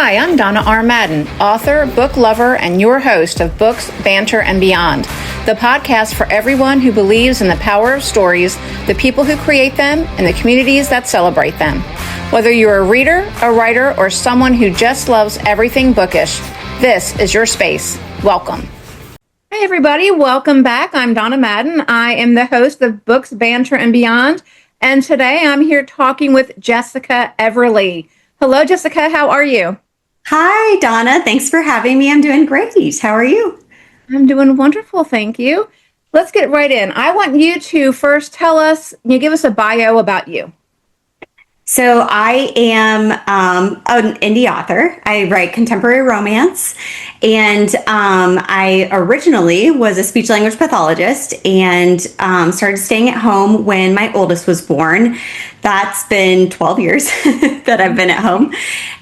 Hi, I'm Donna R. Madden, author, book lover, and your host of Books, Banter, and Beyond, the podcast for everyone who believes in the power of stories, the people who create them, and the communities that celebrate them. Whether you're a reader, a writer, or someone who just loves everything bookish, this is your space. Welcome. Hey everybody, welcome back. I'm Donna Madden. I am the host of Books, Banter, and Beyond, and today I'm here talking with Jessica Everly. Hello, Jessica. How are you? Hi, Donna. Thanks for having me. I'm doing great. How are you? I'm doing wonderful. Thank you. Let's get right in. I want you to first tell us, give us a bio about you. So I am an indie author. I write contemporary romance, and I originally was a speech language pathologist and started staying at home when my oldest was born. That's been 12 years that I've been at home.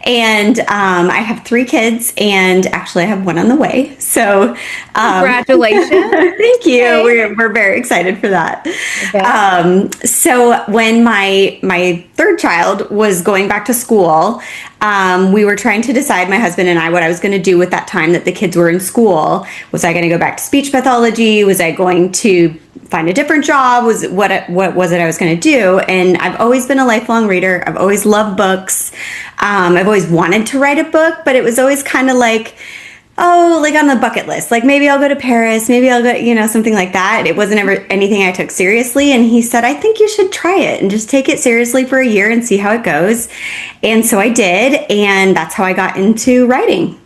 And I have 3 kids, and actually I have one on the way. So Congratulations. Thank you. Okay. We're very excited for that. Okay. So when my third child was going back to school, we were trying to decide, my husband and I, what I was going to do with that time that the kids were in school. Was I going to go back to speech pathology? Was I going to find a different job? What was it I was going to do? And I've always been a lifelong reader. I've always loved books. I've always wanted to write a book, but it was always kind of like, like on the bucket list. Like maybe I'll go to Paris, maybe I'll go, something like that. It wasn't ever anything I took seriously. And he said, I think you should try it and just take it seriously for a year and see how it goes. And so I did. And that's how I got into writing.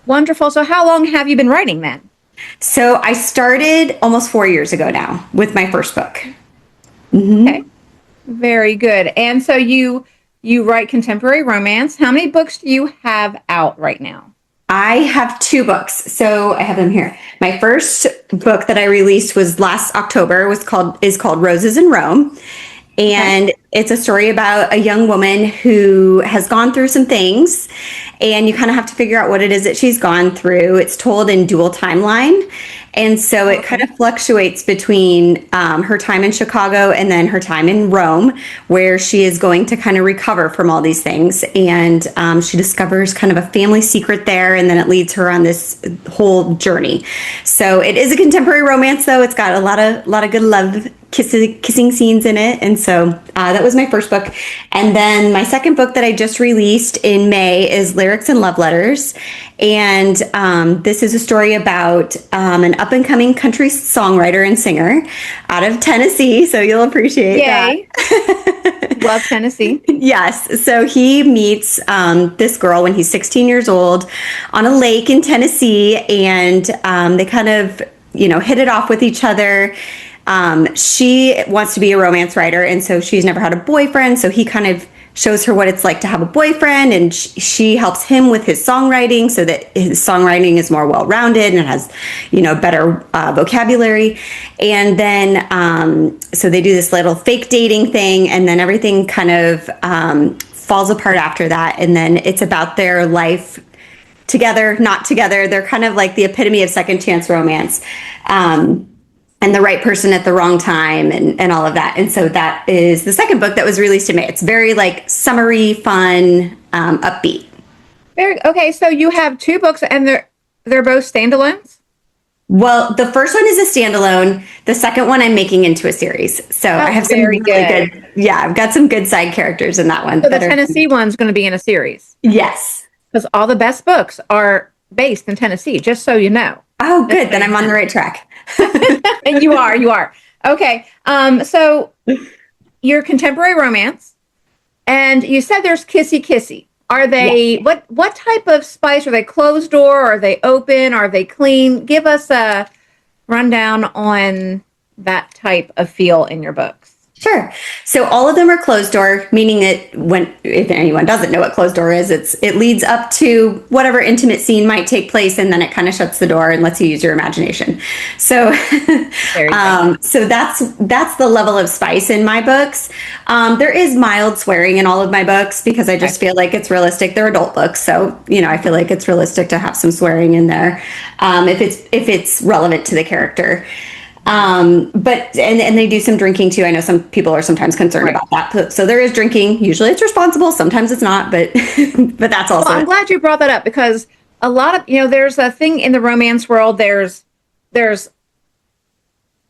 Wonderful. So how long have you been writing then? So I started almost 4 years ago now with my first book. Mm-hmm. Okay. Very good. And so you write contemporary romance. How many books do you have out right now? I have 2 books. So I have them here. My first book that I released was last October is called Roses in Rome. And it's a story about a young woman who has gone through some things, and you kind of have to figure out what it is that she's gone through. It's told in dual timeline. And so it kind of fluctuates between her time in Chicago and then her time in Rome, where she is going to kind of recover from all these things. And she discovers kind of a family secret there, and then it leads her on this whole journey. So it is a contemporary romance, though. It's got a lot of good love kissing scenes in it. And so that was my first book. And then my second book that I just released in May is Lyrics and Love Letters. And this is a story about an up-and-coming country songwriter and singer out of Tennessee. So you'll appreciate that. Love Tennessee. Yes. So he meets this girl when he's 16 years old on a lake in Tennessee. And they kind of, hit it off with each other. She wants to be a romance writer, and so she's never had a boyfriend. So he kind of shows her what it's like to have a boyfriend, and she helps him with his songwriting so that his songwriting is more well-rounded and has, better vocabulary. And then, so they do this little fake dating thing, and then everything kind of falls apart after that. And then it's about their life together, not together. They're kind of like the epitome of second chance romance. And the right person at the wrong time and all of that. And so that is the second book that was released in May. It's very like summery, fun, upbeat. Okay, so you have 2 books and they're both standalones? Well, the first one is a standalone. The second one I'm making into a series. So I have some really good. Yeah, I've got some good side characters in that one. So the Tennessee one's going to be in a series? Yes. Because all the best books are based in Tennessee, just so you know. Oh, good. Then I'm on the right track. And you are. Okay. So your contemporary romance, and you said there's kissy. Are they, what type of spice? Are they closed door? Are they open? Are they clean? Give us a rundown on that type of feel in your books. Sure. So all of them are closed door, meaning that if anyone doesn't know what closed door is, it leads up to whatever intimate scene might take place, and then it kind of shuts the door and lets you use your imagination. So, so that's the level of spice in my books. There is mild swearing in all of my books because I just feel like it's realistic. They're adult books, so I feel like it's realistic to have some swearing in there if it's relevant to the character. But and they do some drinking too. I know some people are sometimes concerned about that. So there is drinking. Usually it's responsible. Sometimes it's not, but but that's also. Well, I'm glad you brought that up because a lot of, there's a thing in the romance world. There's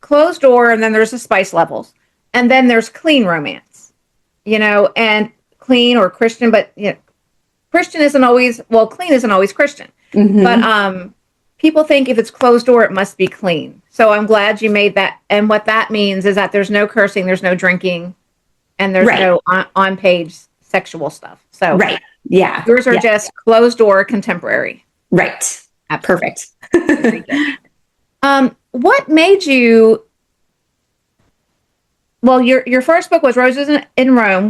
closed door, and then there's the spice levels, and then there's clean romance, and clean or Christian, but Christian isn't always, clean isn't always Christian. Mm-hmm. But people think if it's closed door, it must be clean. So I'm glad you made that. And what that means is that there's no cursing, there's no drinking, and there's no on-page sexual stuff. So yeah, yours are just closed door contemporary. Right. Absolutely. Perfect. What made you? Well, your first book was Roses in Rome.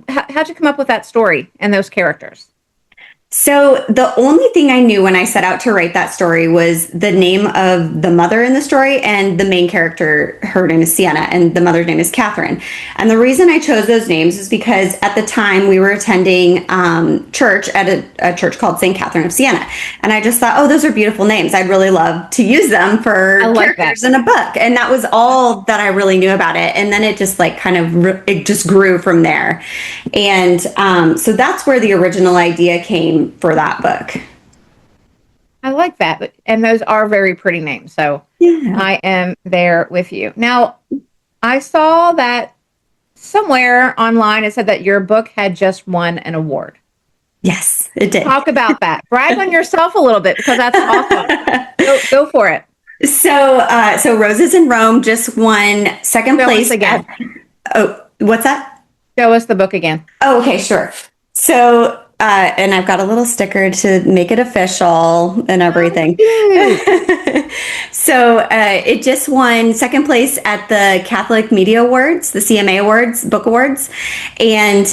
How'd you come up with that story and those characters? So the only thing I knew when I set out to write that story was the name of the mother in the story, and the main character, her name is Sienna, and the mother's name is Catherine. And the reason I chose those names is because at the time we were attending church at a church called St. Catherine of Sienna. And I just thought, oh, those are beautiful names. I'd really love to use them for characters in a book. And that was all that I really knew about it. And then it just it just grew from there. And so that's where the original idea came for that book. I like that. And those are very pretty names. So I am there with you. Now, I saw that somewhere online it said that your book had just won an award. Yes, it did. Talk about that. Brag on yourself a little bit because that's awesome. Go for it. So Roses in Rome just won second place again. What's that? Show us the book again. Oh, okay, sure. So and I've got a little sticker to make it official and everything. So it just won second place at the Catholic Media Awards, the CMA Awards, Book Awards. And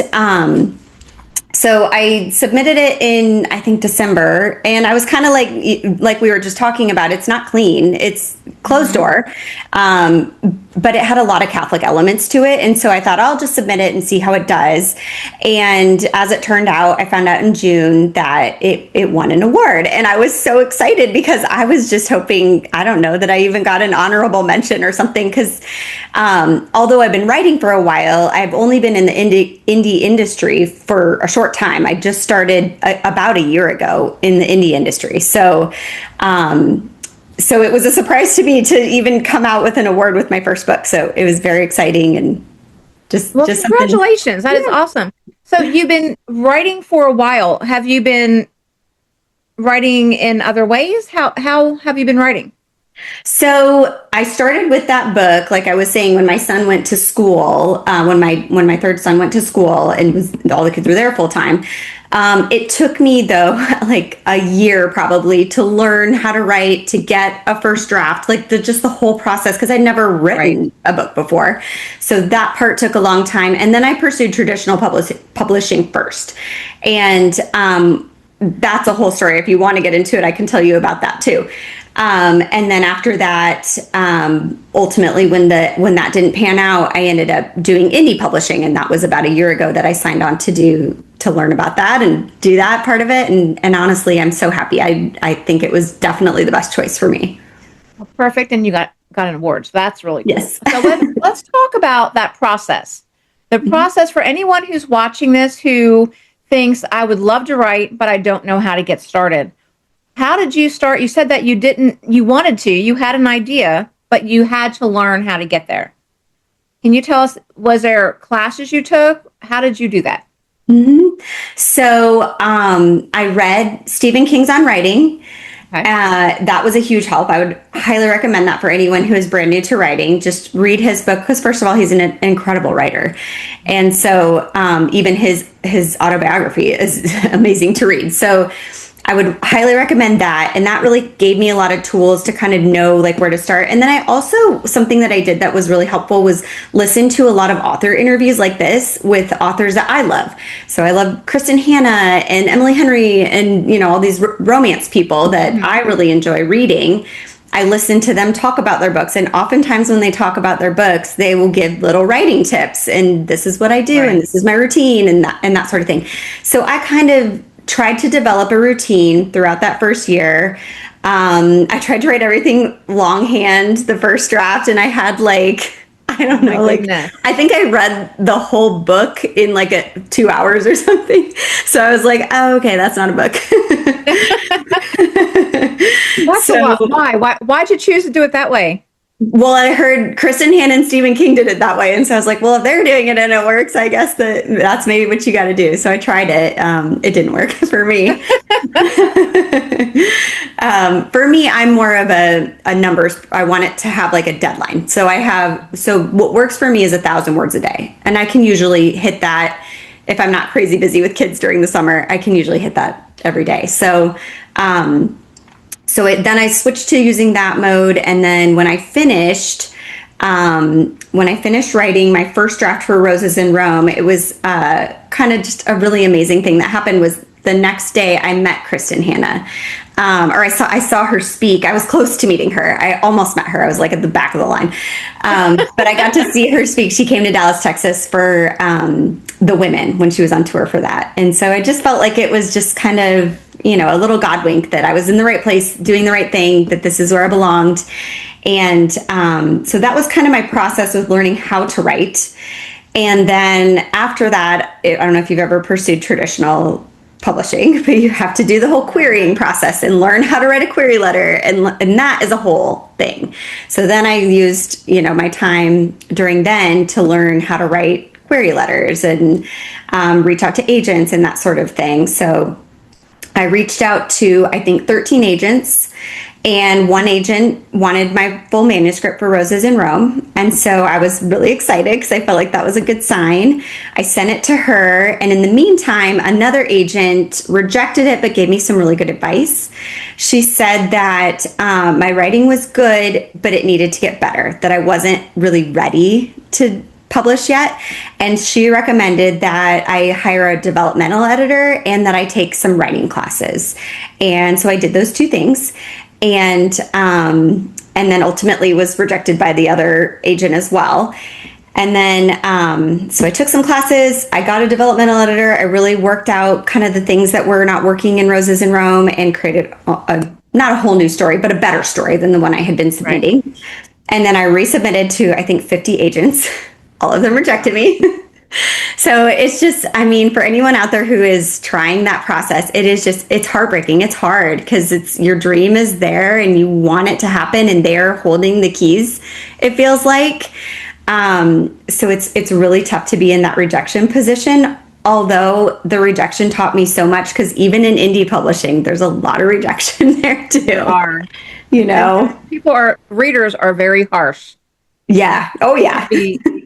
so I submitted it in, I think, December. And I was kind of like we were just talking about, it's not clean. It's closed door. But it had a lot of Catholic elements to it. And so I thought I'll just submit it and see how it does. And as it turned out, I found out in June that it won an award. And I was so excited because I was just hoping, I don't know, that I even got an honorable mention or something. Because although I've been writing for a while, I've only been in the indie industry for a short time. I just started about a year ago in the indie industry. So it was a surprise to me to even come out with an award with my first book. So it was very exciting and just congratulations. That is awesome. So you've been writing for a while. Have you been writing in other ways? How have you been writing? So I started with that book, like I was saying, when my son went to school, when my third son went to school and all the kids were there full time. It took me though, like a year probably to learn how to write, to get a first draft, like just the whole process, because I'd never written a book before. So that part took a long time. And then I pursued traditional publishing first. And that's a whole story. If you want to get into it, I can tell you about that too. And then after that, ultimately, when that didn't pan out, I ended up doing indie publishing, and that was about a year ago that I signed on to learn about that and do that part of it. And honestly, I'm so happy. I think it was definitely the best choice for me. Well, perfect, and you got an award, so that's really cool. Yes. So let's talk about that process. The process for anyone who's watching this who thinks I would love to write, but I don't know how to get started. How did you start? You said that you wanted to, you had an idea, but you had to learn how to get there. Can you tell us, was there classes you took? How did you do that? Mm-hmm. So I read Stephen King's On Writing. Okay. That was a huge help. I would highly recommend that for anyone who is brand new to writing. Just read his book, because first of all, he's an incredible writer. And so even his autobiography is amazing to read. So I would highly recommend that. And that really gave me a lot of tools to kind of know like where to start. And then I also, something that I did that was really helpful was listen to a lot of author interviews like this with authors that I love. So I love Kristen Hanna and Emily Henry and, all these romance people that I really enjoy reading. I listen to them talk about their books. And oftentimes when they talk about their books, they will give little writing tips. And this is what I do. Right. And this is my routine and that sort of thing. So I kind of tried to develop a routine throughout that first year. I tried to write everything longhand, the first draft, and I had like, I don't know, like, I think I read the whole book in like 2 hours or something. So I was like, oh, okay, that's not a book. That's a lot. Why'd you choose to do it that way? Well, I heard Kristen Hanna and Stephen King did it that way. And so I was like, well, if they're doing it and it works, I guess that's maybe what you got to do. So I tried it. It didn't work for me. For me, I'm more of a numbers. I want it to have like a deadline. So what works for me is 1,000 words a day. And I can usually hit that. If I'm not crazy busy with kids during the summer, I can usually hit that every day. So, then I switched to using that mode. And then when I finished writing my first draft for Roses in Rome, it was kind of just a really amazing thing that happened. Was the next day I met Kristen Hanna, or I saw her speak. I was close to meeting her. I almost met her. I was like at the back of the line, but I got to see her speak. She came to Dallas, Texas for the Women when she was on tour for that, and so I just felt like it was just kind of, a little God wink that I was in the right place, doing the right thing, that this is where I belonged. And so that was kind of my process with learning how to write. And then after that, I don't know if you've ever pursued traditional publishing, but you have to do the whole querying process and learn how to write a query letter. And that is a whole thing. So then I used, my time during then to learn how to write query letters and reach out to agents and that sort of thing. So I reached out to, I think, 13 agents, and one agent wanted my full manuscript for Roses in Rome. And so I was really excited because I felt like that was a good sign. I sent it to her. And in the meantime, another agent rejected it, but gave me some really good advice. She said that my writing was good, but it needed to get better, that I wasn't really ready to publish yet. And she recommended that I hire a developmental editor and that I take some writing classes. And so I did those two things. And then ultimately was rejected by the other agent as well. And then, so I took some classes, I got a developmental editor. I really worked out kind of the things that were not working in Roses in Rome and created not a whole new story, but a better story than the one I had been submitting. Right. And then I resubmitted to, I think, 50 agents. All of them rejected me. So it's just, for anyone out there who is trying that process, it's heartbreaking. It's hard because your dream is there and you want it to happen and they're holding the keys, it feels like. So it's really tough to be in that rejection position. Although the rejection taught me so much, because even in indie publishing, there's a lot of rejection there too. Readers are very harsh. Yeah. Oh yeah.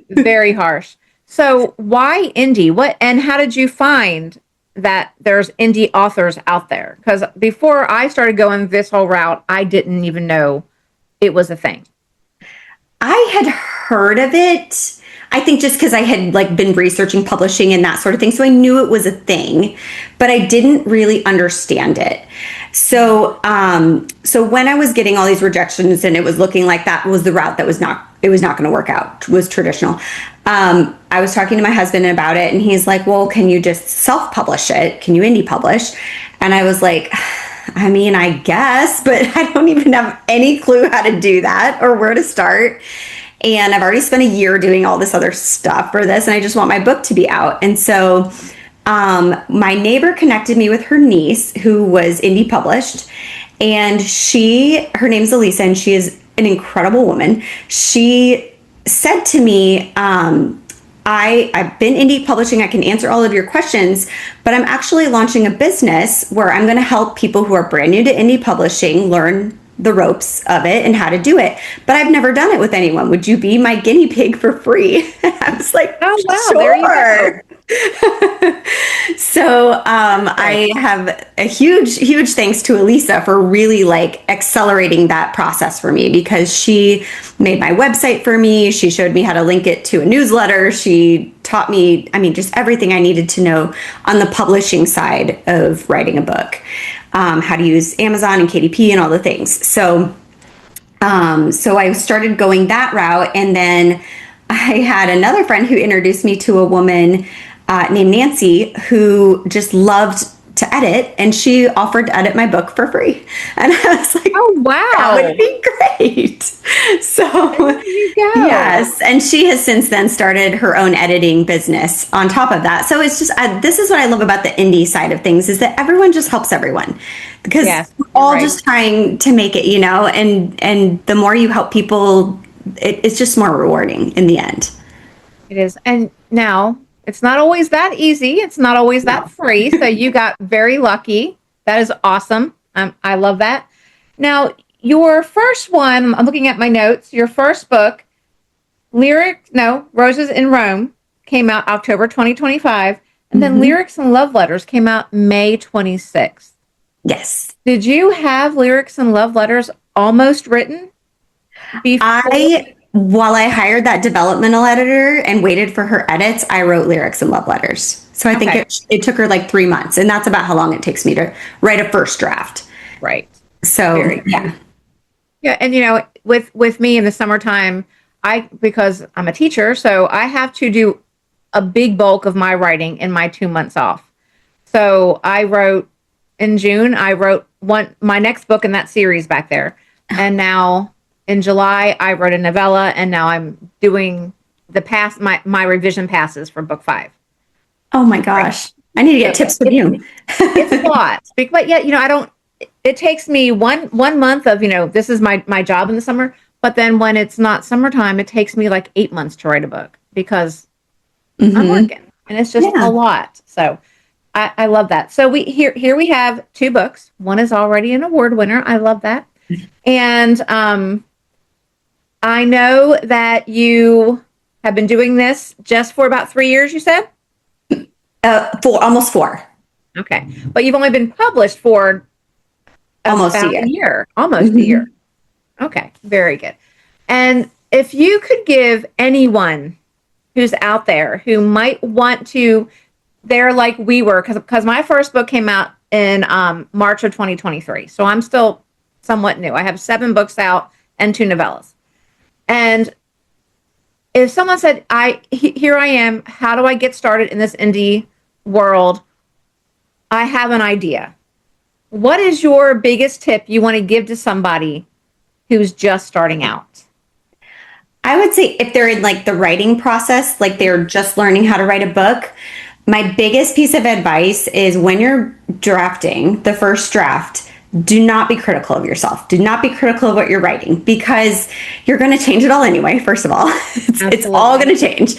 Very harsh. So why indie? And how did you find that there's indie authors out there? Because before I started going this whole route, I didn't even know it was a thing. I had heard of it. I think just because I had been researching publishing and that sort of thing. So I knew it was a thing, but I didn't really understand it. So when I was getting all these rejections and it was looking like that was the route that was not going to work out, was traditional. I was talking to my husband about it and he's like, well, can you just self-publish it? Can you indie publish? And I was like, I guess, but I don't even have any clue how to do that or where to start. And I've already spent a year doing all this other stuff for this, and I just want my book to be out. And so my neighbor connected me with her niece, who was indie published, and her name's Elisa, and she is an incredible woman. She said to me, I've been indie publishing. I can answer all of your questions, but I'm actually launching a business where I'm going to help people who are brand new to indie publishing learn the ropes of it and how to do it. But I've never done it with anyone. Would you be my guinea pig for free? I was like, oh, wow, sure. There you go. So I have a huge thanks to Elisa for really accelerating that process for me, because she made my website for me. She showed me how to link it to a newsletter. She taught me, just everything I needed to know on the publishing side of writing a book. How to use Amazon and KDP and all the things. So I started going that route. And then I had another friend who introduced me to a woman named Nancy, who just loved to edit, and she offered to edit my book for free. And I was like, Oh, wow. that would be great. So There you go. yes, and she has since then started her own editing business on top of that. So it's just this is what I love about the indie side of things, is that everyone just helps everyone, because we're all just trying to make it, and the more you help people, it's just more rewarding in the end. It is. And now it's not always that easy. It's not always that free. So you got very lucky. That is awesome. I love that. Now, your first one, I'm looking at my notes, your first book, Roses in Rome, came out October 2025. And then Lyrics and Love Letters came out May 26th. Yes. Did you have Lyrics and Love Letters almost written before? While I hired that developmental editor and waited for her edits, I wrote Lyrics and Love Letters. So I think it took her like 3 months, and that's about how long it takes me to write a first draft. Right. So yeah. Yeah, and with me in the summertime, because I'm a teacher, so I have to do a big bulk of my writing in my 2 months off. So I wrote in June, my next book in that series back there. And now in July, I wrote a novella, and now I'm doing my revision passes for book 5. Oh my gosh. Right. I need to get tips from you. It's a lot. But yeah, it takes me one month of, this is my job in the summer. But then when it's not summertime, it takes me like 8 months to write a book, because I'm working, and it's just a lot. So I love that. So here we have 2 books. One is already an award winner. I love that. And I know that you have been doing this just for about 3 years, you said? Almost 4. Okay. But you've only been published for almost a year. Almost a year. Okay. Very good. And if you could give anyone who's out there who might want to, they're like we were, because my first book came out in March of 2023. So I'm still somewhat new. I have 7 books out and 2 novellas. And if someone said, here I am, how do I get started in this indie world? I have an idea. What is your biggest tip you want to give to somebody who's just starting out? I would say if they're in like the writing process, like they're just learning how to write a book, my biggest piece of advice is when you're drafting the first draft, do not be critical of yourself. Do not be critical of what you're writing, because you're going to change it all anyway. First of all, it's all going to change.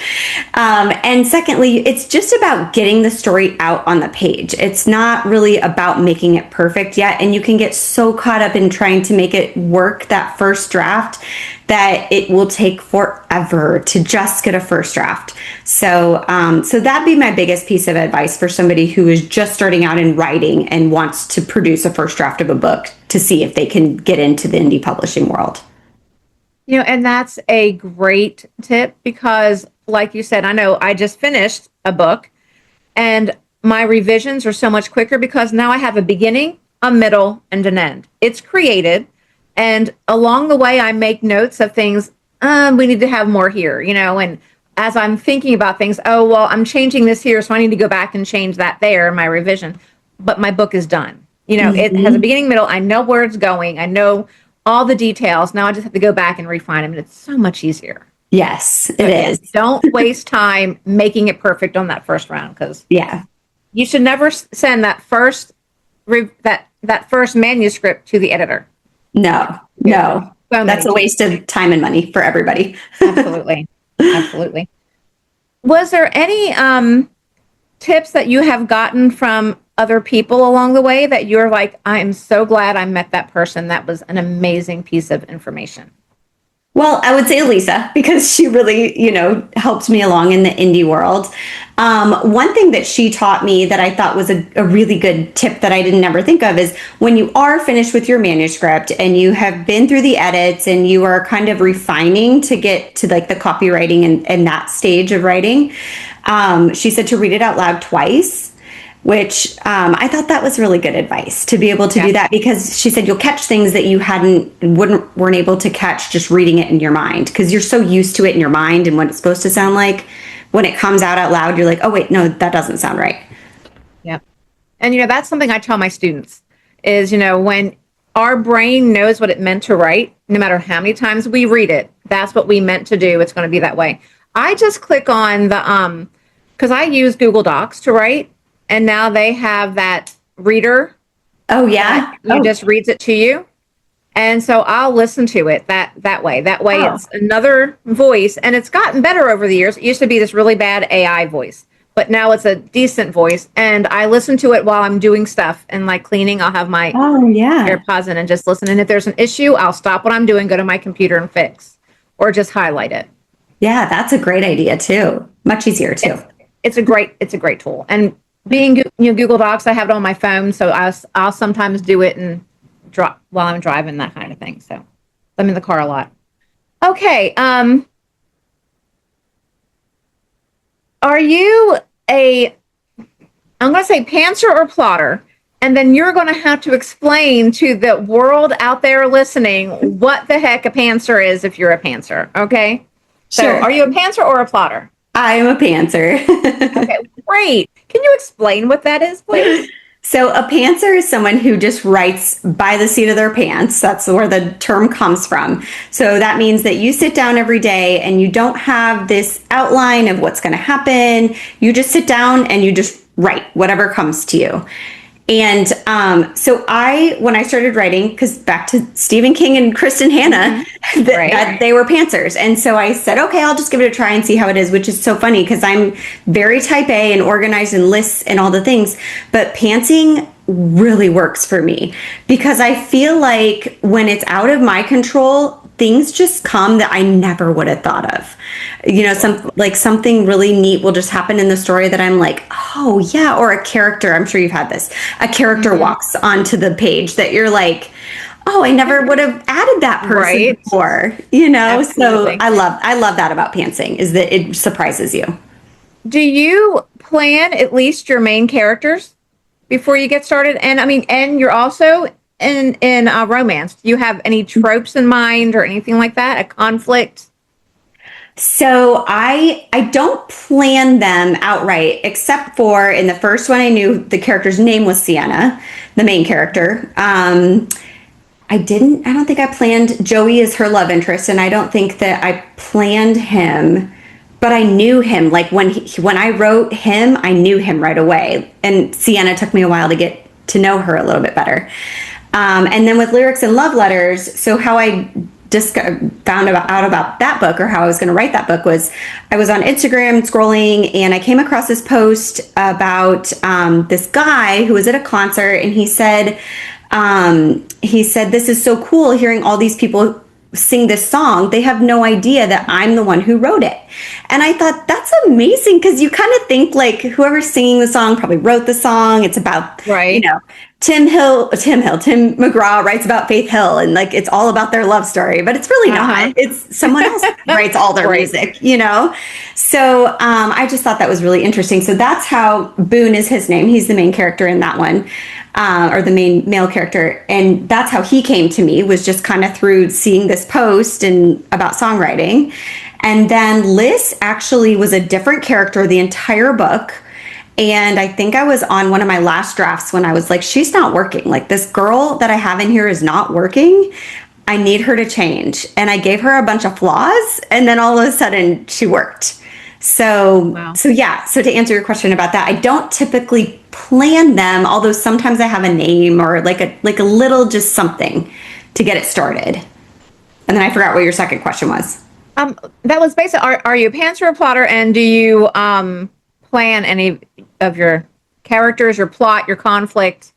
And secondly, it's just about getting the story out on the page. It's not really about making it perfect yet. And you can get so caught up in trying to make it work, that first draft, that it will take forever to just get a first draft. So that'd be my biggest piece of advice for somebody who is just starting out in writing and wants to produce a first draft of a book to see if they can get into the indie publishing world. And that's a great tip, because like you said, I know I just finished a book, and my revisions are so much quicker because now I have a beginning, a middle, and an end. It's created. And along the way, I make notes of things, we need to have more here, and as I'm thinking about things, I'm changing this here, so I need to go back and change that there in my revision. But my book is done. It has a beginning, middle. I know where it's going. I know all the details. Now I just have to go back and refine them, and it's so much easier. Yes, it is. Don't waste time making it perfect on that first round, because you should never send that first manuscript to the editor. No, that's a waste of time and money for everybody. Absolutely. Was there any tips that you have gotten from other people along the way that you're like, I'm so glad I met that person? That was an amazing piece of information. Well, I would say Lisa, because she really, helped me along in the indie world. One thing that she taught me that I thought was a really good tip that I didn't ever think of is when you are finished with your manuscript and you have been through the edits and you are kind of refining to get to like the copywriting and that stage of writing, she said to read it out loud twice. Which I thought that was really good advice, to be able to do that, because she said you'll catch things that you weren't able to catch just reading it in your mind, because you're so used to it in your mind and what it's supposed to sound like. When it comes out loud, you're like, oh wait, no, that doesn't sound right. Yeah. And, that's something I tell my students is, when our brain knows what it meant to write, no matter how many times we read it, that's what we meant to do. It's going to be that way. I just click on the, because I use Google Docs to write, and now they have that reader. Oh, yeah. It just reads it to you. And so I'll listen to it that way. That way it's another voice, and it's gotten better over the years. It used to be this really bad AI voice, but now it's a decent voice. And I listen to it while I'm doing stuff and like cleaning. I'll have my AirPods in and just listen. And if there's an issue, I'll stop what I'm doing, go to my computer and fix, or just highlight it. Yeah, that's a great idea too. Much easier too. It's a great tool. And being Google Docs, I have it on my phone, so I'll sometimes do it and drop while I'm driving, that kind of thing. So I'm in the car a lot. Okay. Are you I'm going to say pantser or plotter? And then you're going to have to explain to the world out there listening what the heck a pantser is if you're a pantser. Okay. So Sure. Are you a pantser or a plotter? I am a pantser. Okay, great. Can you explain what that is, please? So a pantser is someone who just writes by the seat of their pants. That's where the term comes from. So that means that you sit down every day and you don't have this outline of what's going to happen. You just sit down and you just write whatever comes to you. And so when I started writing, because back to Stephen King and Kristen Hanna, they were pantsers. And so I said, okay, I'll just give it a try and see how it is, which is so funny because I'm very type A and organized and lists and all the things. But pantsing really works for me because I feel like when it's out of my control, things just come that I never would have thought of. Something really neat will just happen in the story that I'm like, oh yeah, or a character. I'm sure you've had this. A character walks onto the page that you're like, oh, I never would have added that person before. Absolutely. So I love that about pantsing is that it surprises you. Do you plan at least your main characters before you get started? And and you're also in romance. Do you have any tropes in mind or anything like that? A conflict? So I don't plan them outright, except for in the first one, I knew the character's name was Sienna, the main character. I don't think I planned Joey as her love interest, and I don't think that I planned him, but I knew him. Like when I wrote him, I knew him right away. And Sienna took me a while to get to know her a little bit better. And then with lyrics and love letters, so how I just found out about that book, or how I was going to write that book, was I was on Instagram scrolling and I came across this post about this guy who was at a concert, and he said, this is so cool hearing all these people sing this song. They have no idea that I'm the one who wrote it. And I thought that's amazing, because you kind of think like whoever's singing the song probably wrote the song. It's about, Tim McGraw writes about Faith Hill, and like it's all about their love story, but it's really not. It's someone else writes all their music, So I just thought that was really interesting. So that's how Boone is his name. He's the main character in that one, or the main male character. And that's how he came to me, was just kind of through seeing this post and about songwriting. And then Liz actually was a different character the entire book. And I think I was on one of my last drafts when I was like, she's not working. Like, this girl that I have in here is not working. I need her to change. And I gave her a bunch of flaws, and then all of a sudden she worked. So to answer your question about that, I don't typically plan them, although sometimes I have a name or like a little just something to get it started. And then I forgot what your second question was. That was basically, are you a pantser or plotter, and do you plan any of your characters, your plot, your conflict?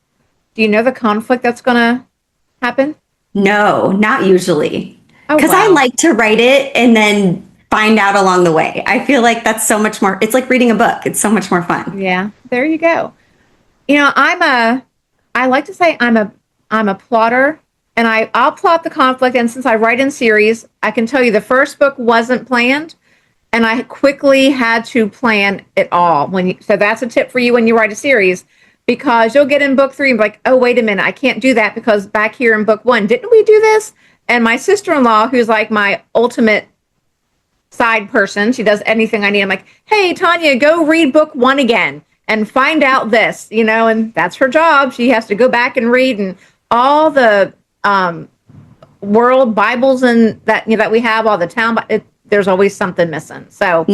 Do you know the conflict that's going to happen? No, not usually. Because I like to write it and then find out along the way. I feel like that's so much more, it's like reading a book. It's so much more fun. Yeah, there you go. I like to say I'm a plotter, and I'll plot the conflict. And since I write in series, I can tell you the first book wasn't planned, and I quickly had to plan it all. So that's a tip for you when you write a series, because you'll get in book 3 and be like, oh, wait a minute, I can't do that because back here in book 1, didn't we do this? And my sister-in-law, who's like my ultimate side person, she does anything I need. I'm like, hey, Tanya, go read book 1 again. and find out this, and that's her job. She has to go back and read and all the world Bibles and that we have, all the town, there's always something missing. So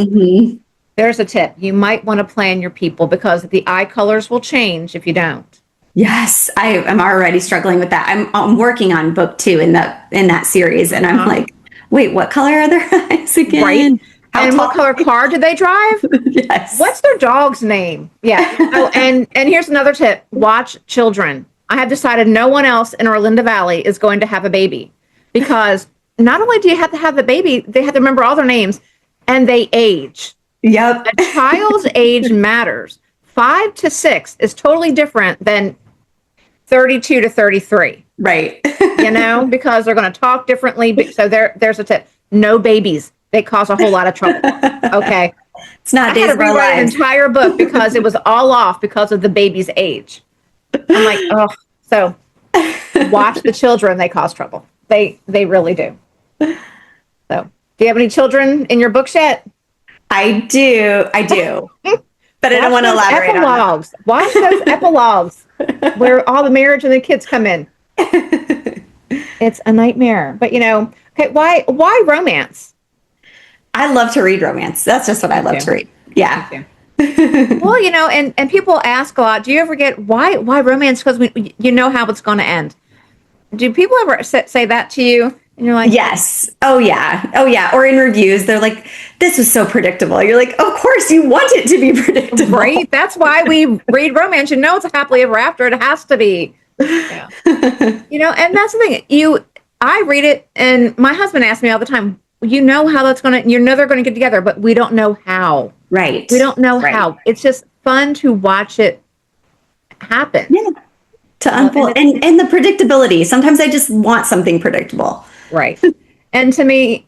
there's a tip. You might want to plan your people because the eye colors will change if you don't. Yes, I am already struggling with that. I'm working on book 2 in that series, and I'm like, wait, what color are their eyes again? Right. And what color car do they drive? Yes. What's their dog's name? Yeah. Oh, and here's another tip. Watch children. I have decided no one else in Orlinda Valley is going to have a baby because not only do you have to have the baby, they have to remember all their names and they age. Yep. A child's age matters. 5 to 6 is totally different than 32 to 33. Right. Because they're going to talk differently. So there's a tip. No babies. They cause a whole lot of trouble. Okay. It's not days of our lives. I had to rewrite an entire book because it was all off because of the baby's age. I'm like, oh, so watch the children. They cause trouble. They really do. So, do you have any children in your books yet? I do. But I don't want to elaborate epilogues. Watch those epilogues where all the marriage and the kids come in. It's a nightmare. But, okay, why romance? I love to read romance. That's just what I love to read. Yeah. Well, and people ask a lot, do you ever get why romance? Because you know how it's going to end. Do people ever say that to you? And you're like, yes. Oh, yeah. Or in reviews, they're like, this was so predictable. You're like, of course you want it to be predictable. Right. That's why we read romance. It's a happily ever after. It has to be. Yeah. And that's the thing. I read it, and my husband asks me all the time, how that's going to, they're going to get together, but we don't know how. Right. We don't know how. It's just fun to watch it happen. Yeah. To unfold. And the predictability. Sometimes I just want something predictable. Right. And to me,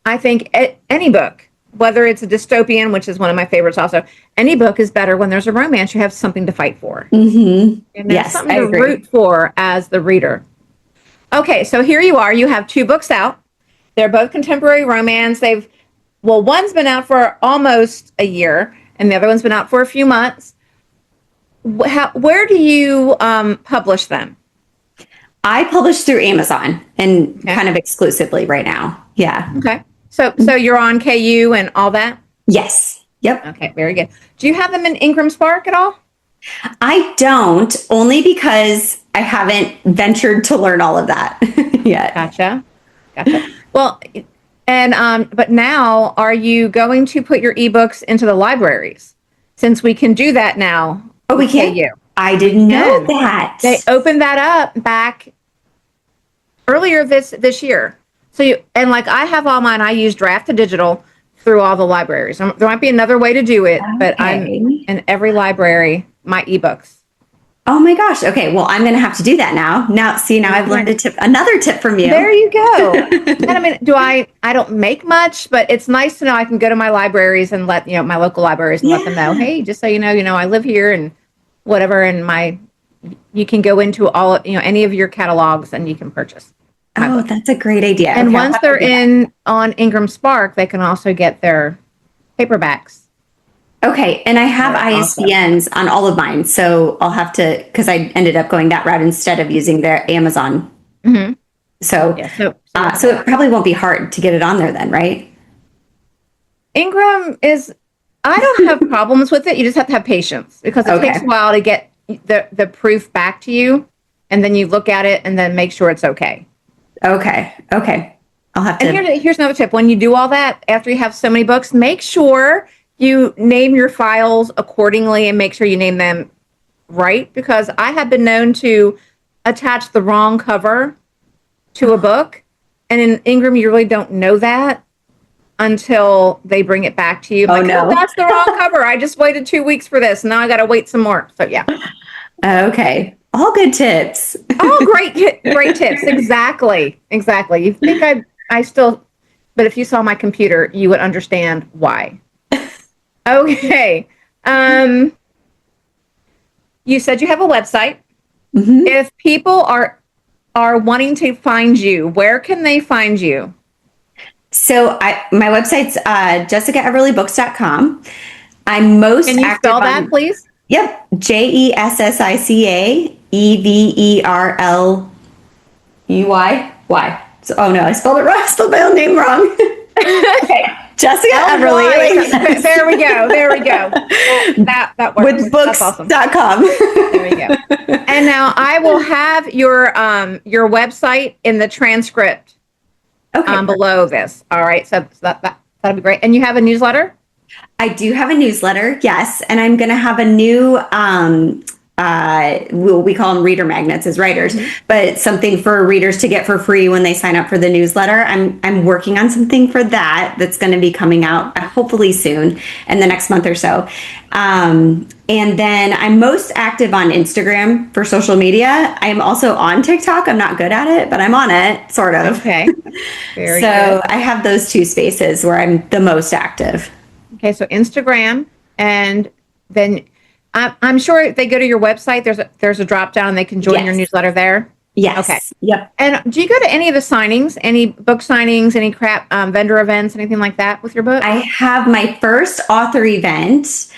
I think any book, whether it's a dystopian, which is one of my favorites also, any book is better when there's a romance. You have something to fight for. Mm-hmm. Yes, something to root for as the reader. Okay, so here you are. You have 2 books out. They're both contemporary romance. One's been out for almost a year, and the other one's been out for a few months. Where do you publish them? I publish through Amazon and kind of exclusively right now. Yeah. Okay. So you're on KU and all that? Yes. Yep. Okay, very good. Do you have them in Ingram Spark at all? I don't, only because I haven't ventured to learn all of that yet. Gotcha. Well, and but now, are you going to put your ebooks into the libraries? Since we can do that now. Oh, we can? I didn't know that. They opened that up back earlier this year. So I have all mine. I use Draft to Digital through all the libraries. There might be another way to do it, but I'm in every library, my ebooks. Oh my gosh. Okay. Well, I'm going to have to do that now. Now I've learned another tip from you. There you go. And I don't make much, but it's nice to know I can go to my libraries and let, my local libraries and let them know, hey, just so you know, I live here and whatever. And you can go into all, any of your catalogs and you can purchase. Oh, that's a great idea. And once they're on Ingram Spark, they can also get their paperbacks. Okay, and I have ISBNs on all of mine, so I'll have to, because I ended up going that route instead of using their Amazon. Mm-hmm. So it probably won't be hard to get it on there then, right? Ingram I don't have problems with it. You just have to have patience because it takes a while to get the proof back to you, and then you look at it and then make sure it's okay. Okay. I'll have to. And here's another tip. When you do all that, after you have so many books, make sure you name your files accordingly and make sure you name them right, because I have been known to attach the wrong cover to a book, and in Ingram you really don't know that until they bring it back to you. Oh, no. That's the wrong cover. I just waited 2 weeks for this. Now I got to wait some more. So yeah. Okay. All good tips. Oh, great tips. Exactly. You think I still, but if you saw my computer, you would understand why. Okay. You said you have a website. Mm-hmm. If people are wanting to find you, where can they find you? So my website's jessicaeverlybooks.com. I'm most Can you active spell that, please? Yep, JESSICAEVERLUY. So, oh no, I spelled it wrong. I spelled my own name wrong. Okay, Jessica Everly. L-Y. There we go. There we go. That works. With That's awesome. books.com. There we go. And now I will have your website in the transcript below this. All right. So that'd be great. And you have a newsletter? I do have a newsletter, yes, and I'm going to have a new we call them reader magnets as writers, but something for readers to get for free when they sign up for the newsletter. I'm working on something for that's going to be coming out hopefully soon in the next month or so. And then I'm most active on Instagram for social media. I am also on TikTok. I'm not good at it, but I'm on it, sort of. Okay. Very so good. I have those two spaces where I'm the most active. Okay, so Instagram, and then I'm sure if they go to your website, there's a drop down and they can join your newsletter there. Yes. Okay. Yep. And do you go to any of the signings, any book signings, any vendor events, anything like that with your book? I have my first author event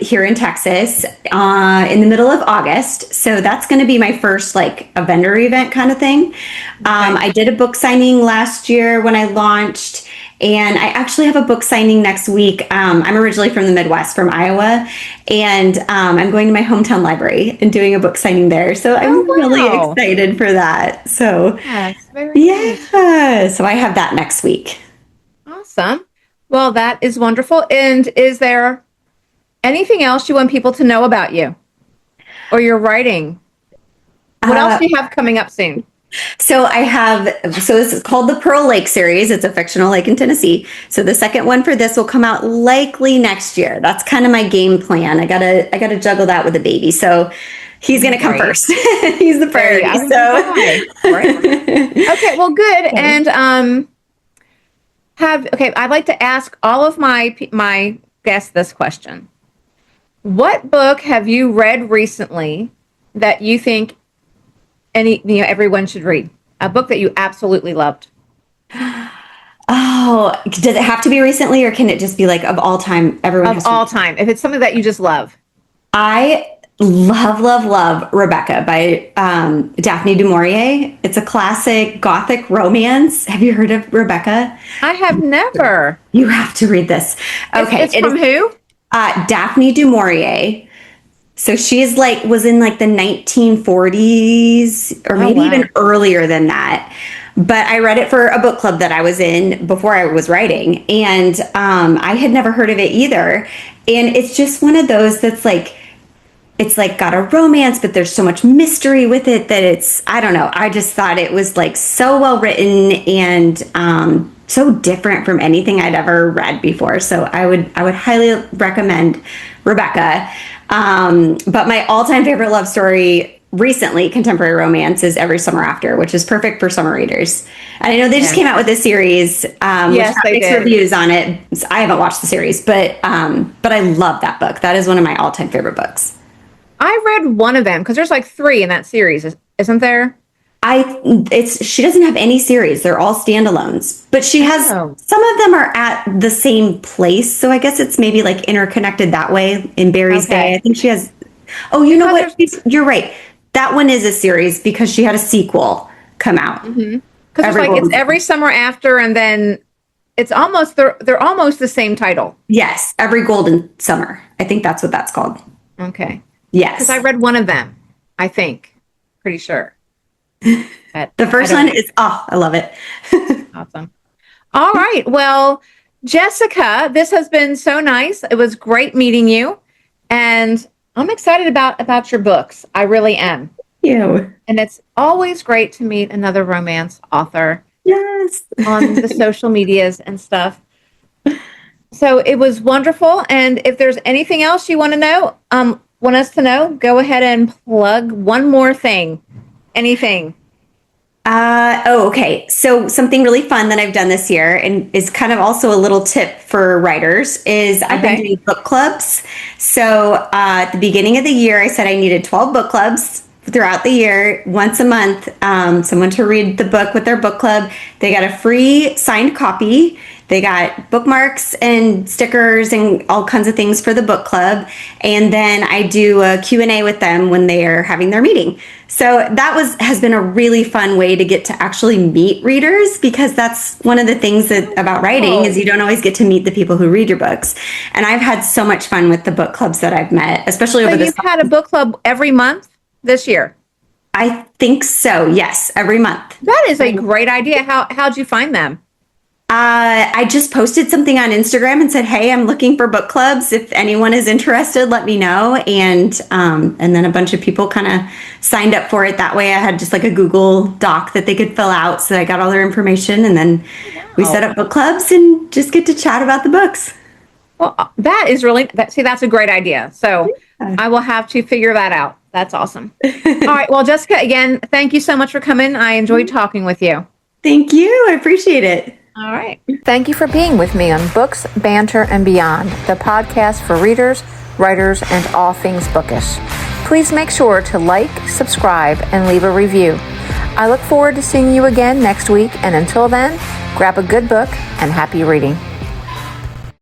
here in Texas in the middle of August. So that's going to be my first like a vendor event kind of thing. I did a book signing last year when I launched. And I actually have a book signing next week. I'm originally from the Midwest, from Iowa, and I'm going to my hometown library and doing a book signing there. So I'm really excited for that. So so I have that next week. Awesome. Well, that is wonderful. And is there anything else you want people to know about you or your writing? What else do you have coming up soon? So this is called the Pearl Lake series. It's a fictional lake in Tennessee. So the second one for this will come out likely next year. That's kind of my game plan. I gotta juggle that with the baby. So he's gonna come first. He's the priority. Okay, well, good. And I'd like to ask all of my guests this question. What book have you read recently that you think everyone should read? A book that you absolutely loved. Oh, does it have to be recently, or can it just be like of all time? Of all time, if it's something that you just love. I love Rebecca by Daphne du Maurier. It's a classic Gothic romance. Have you heard of Rebecca? I have never. You have to read this. Okay, it's from who? Daphne du Maurier. So she's was in the 1940s or maybe even earlier than that. But I read it for a book club that I was in before I was writing. And I had never heard of it either. And it's just one of those that's it's got a romance, but there's so much mystery with it that I don't know. I just thought it was so well written and so different from anything I'd ever read before. So I would highly recommend Rebecca. But my all-time favorite love story recently, contemporary romance, is Every Summer After, which is perfect for summer readers. And I know they just came out with this series, which have mixed reviews on it. So I haven't watched the series, but I love that book. That is one of my all-time favorite books. I read one of them because there's 3 in that series, isn't there? She doesn't have any series. They're all standalones, but she has some of them are at the same place. So I guess it's maybe interconnected that way in Barry's Bay. I think she has. Oh, you know what? You're right. That one is a series because she had a sequel come out. Because it's Every Summer After, and then it's almost they're almost the same title. Yes, Every Golden Summer. I think that's what that's called. Okay. Yes, because I read one of them. I think, pretty sure. The first one is, I love it. Awesome. All right. Well, Jessica, this has been so nice. It was great meeting you. And I'm excited about your books. I really am. Thank you. And it's always great to meet another romance author. Yes. On the social medias and stuff. So it was wonderful. And if there's anything else you want us to know, go ahead and plug one more thing. Anything. Okay. So something really fun that I've done this year and is kind of also a little tip for writers is I've been doing book clubs. So at the beginning of the year, I said I needed 12 book clubs throughout the year, once a month, someone to read the book with their book club. They got a free signed copy They got bookmarks and stickers and all kinds of things for the book club. And then I do a Q&A with them when they are having their meeting. So that has been a really fun way to get to actually meet readers, because that's one of the things about writing is you don't always get to meet the people who read your books. And I've had so much fun with the book clubs that I've met, especially over this. You've had a book club every month this year? I think so. Yes, every month. That is a great idea. How'd you find them? I just posted something on Instagram and said, "Hey, I'm looking for book clubs. If anyone is interested, let me know." And then a bunch of people kind of signed up for it that way. I had just like a Google Doc that they could fill out, so I got all their information, and then we set up book clubs and just get to chat about the books. Well, that is really that's a great idea. So I will have to figure that out. That's awesome. All right. Well, Jessica, again, thank you so much for coming. I enjoyed talking with you. Thank you. I appreciate it. All right. Thank you for being with me on Books, Banter, and Beyond, the podcast for readers, writers, and all things bookish. Please make sure to like, subscribe, and leave a review. I look forward to seeing you again next week, and until then, grab a good book and happy reading.